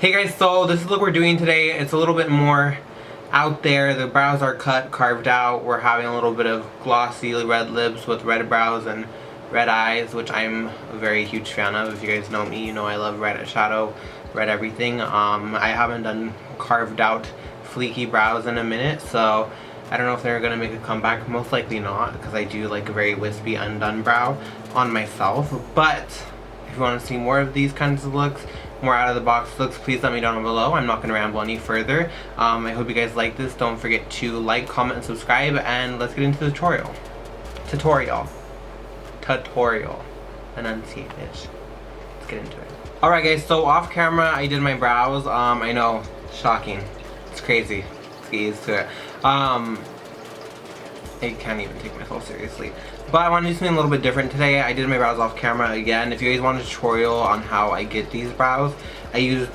Hey guys, so this is the look we're doing today. It's a little bit more out there. The brows are cut, carved out. We're having a little bit of glossy red lips with red brows and red eyes, which I'm a very huge fan of. If you guys know me, you know I love red shadow, red everything. I haven't done carved out fleeky brows in a minute, so I don't know if they're gonna make a comeback. Most likely not, because I do like a very wispy undone brow on myself. But if you want to see more of these kinds of looks, more out of the box looks, please let me know down below. I'm not going to ramble any further. I hope you guys like this. Don't forget to like, comment, and subscribe, and let's get into the tutorial. Enunciate, bitch. Let's get into it. Alright guys, so off camera I did my brows. I know, shocking. It's crazy. Let's get used to it. I can't even take myself seriously. But I want to do something a little bit different today. I did my brows off camera again. If you guys want a tutorial on how I get these brows, I used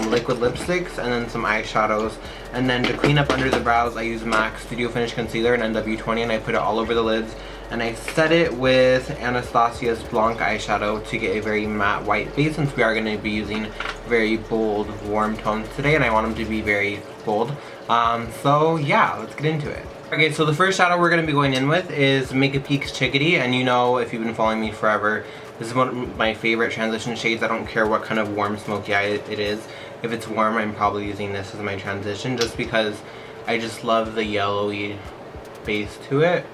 liquid lipsticks and then some eyeshadows. And then to clean up under the brows, I used MAC Studio Finish Concealer and NW20, and I put it all over the lids. And I set it with Anastasia's Blanc eyeshadow to get a very matte white base, since we are going to be using very bold, warm tones today, and I want them to be very bold. So yeah, let's get into it. Okay, so the first shadow we're going to be going in with is MakeupByDG's Chickadee, and you know, if you've been following me forever, this is one of my favorite transition shades. I don't care what kind of warm smoky eye it is. If it's warm, I'm probably using this as my transition, just because I just love the yellowy base to it.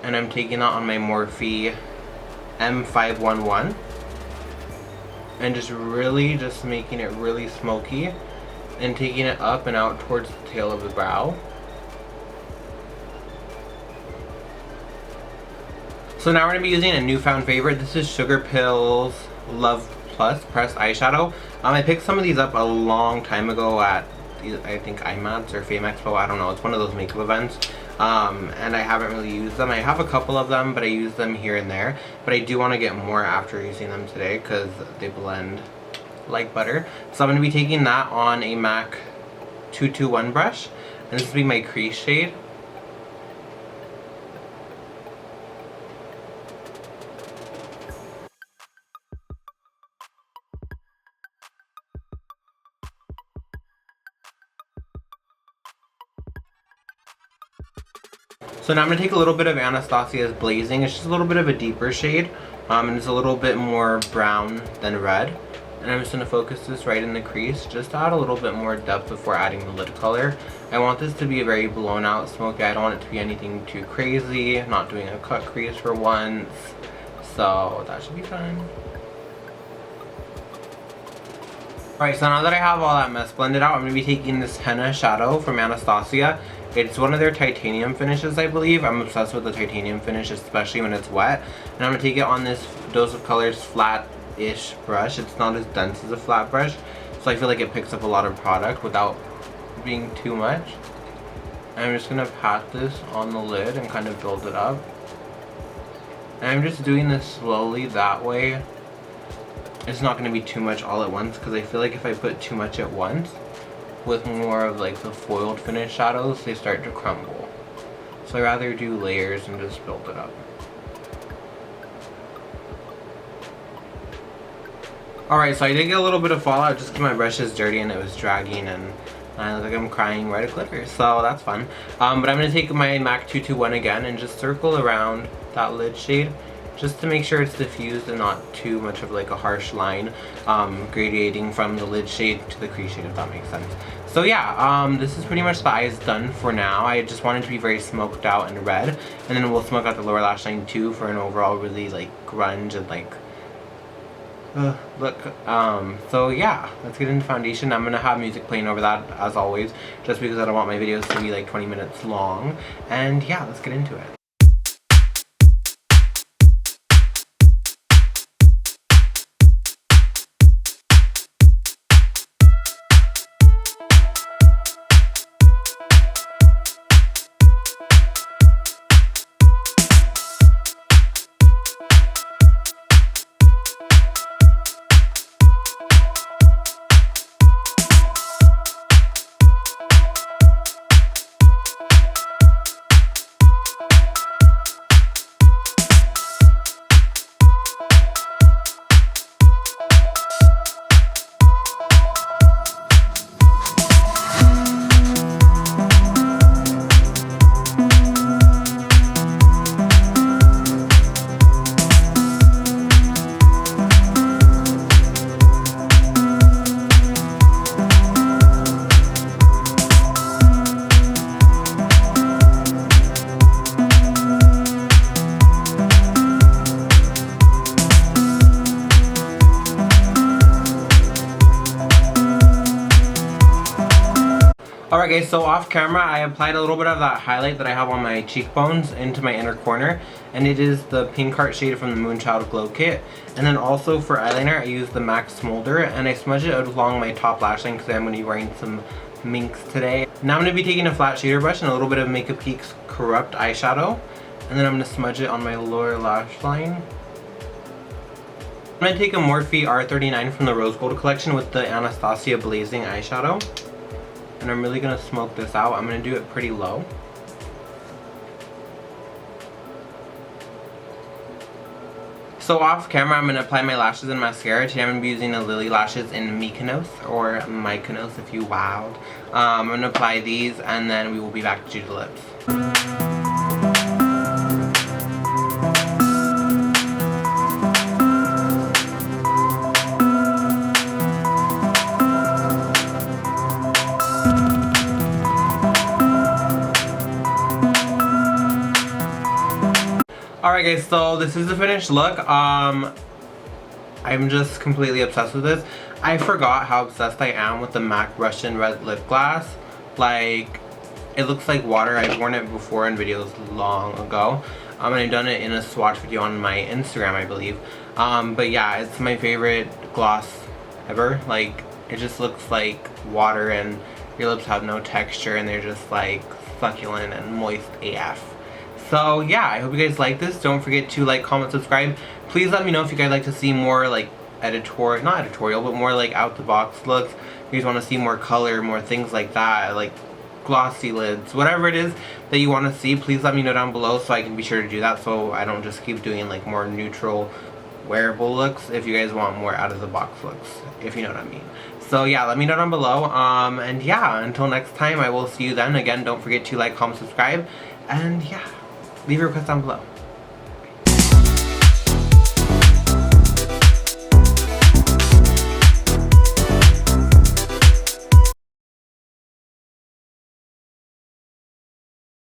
And I'm taking that on my Morphe M511 and just really making it really smoky and taking it up and out towards the tail of the brow. So now we're going to be using a newfound favorite. This is Sugar Pill's Love Plus Pressed Eyeshadow. I picked some of these up a long time ago at, I think, IMATS or Fame Expo. I don't know. It's one of those makeup events. And I haven't really used them. I have a couple of them, but I use them here and there. But I do want to get more after using them today because they blend like butter. So I'm going to be taking that on a MAC 221 brush. And this will be my crease shade. So now I'm going to take a little bit of Anastasia's Blazing. It's just a little bit of a deeper shade. And it's a little bit more brown than red. And I'm just going to focus this right in the crease, just to add a little bit more depth before adding the lid color. I want this to be a very blown out smoky. I don't want it to be anything too crazy. I'm not doing a cut crease for once. So that should be fun. Alright, so now that I have all that mess blended out, I'm going to be taking this henna shadow from Anastasia. It's one of their titanium finishes, I believe. I'm obsessed with the titanium finish, especially when it's wet. And I'm going to take it on this Dose of Colors flat-ish brush. It's not as dense as a flat brush, so I feel like it picks up a lot of product without being too much. And I'm just going to pat this on the lid and kind of build it up. And I'm just doing this slowly, that way it's not going to be too much all at once, because I feel like if I put too much at once, with more of like the foiled finish shadows, they start to crumble. So I rather do layers and just build it up. Alright, so I did get a little bit of fallout just because my brush is dirty and it was dragging, and I look like I'm crying red glitter, so that's fun. But I'm going to take my MAC 221 again and just circle around that lid shade, just to make sure it's diffused and not too much of like a harsh line gradiating from the lid shade to the crease shade, if that makes sense. So yeah, this is pretty much the eyes done for now. I just wanted to be very smoked out and red, and then we'll smoke out the lower lash line too for an overall really like grunge and like look. So yeah, let's get into foundation. I'm gonna have music playing over that as always, just because I don't want my videos to be like 20 minutes long. And yeah, let's get into it. Alright guys, so off camera I applied a little bit of that highlight that I have on my cheekbones into my inner corner, and it is the pink heart shade from the Moonchild Glow Kit. And then also for eyeliner I used the MAC Smolder, and I smudged it out along my top lash line because I'm going to be wearing some minks today. Now I'm going to be taking a flat shader brush and a little bit of MakeupByDG's Corrupt eyeshadow, and then I'm going to smudge it on my lower lash line. I'm going to take a Morphe R39 from the Rose Gold collection with the Anastasia Blazing eyeshadow. And I'm really going to smoke this out. I'm going to do it pretty low. So off camera I'm going to apply my lashes and mascara. Today I'm going to be using the Lily Lashes in Mykonos, or Mykonos if you wowed. I'm going to apply these and then we will be back to do the lips. Alright guys, so this is the finished look. I'm just completely obsessed with this. I forgot how obsessed I am with the MAC Russian Red Lip Glass. Like, it looks like water. I've worn it before in videos long ago. And I've done it in a swatch video on my Instagram, I believe. But yeah, it's my favorite gloss ever. Like, it just looks like water and your lips have no texture and they're just like succulent and moist AF. So yeah, I hope you guys like this. Don't forget to like, comment, subscribe. Please let me know if you guys like to see more like editorial, not editorial, but more like out the box looks. If you guys want to see more color, more things like that, like glossy lids, whatever it is that you want to see, please let me know down below so I can be sure to do that, so I don't just keep doing like more neutral wearable looks. If you guys want more out of the box looks, if you know what I mean. So yeah, let me know down below. And yeah, until next time, I will see you then. Again, don't forget to like, comment, subscribe, and yeah, leave your request down below.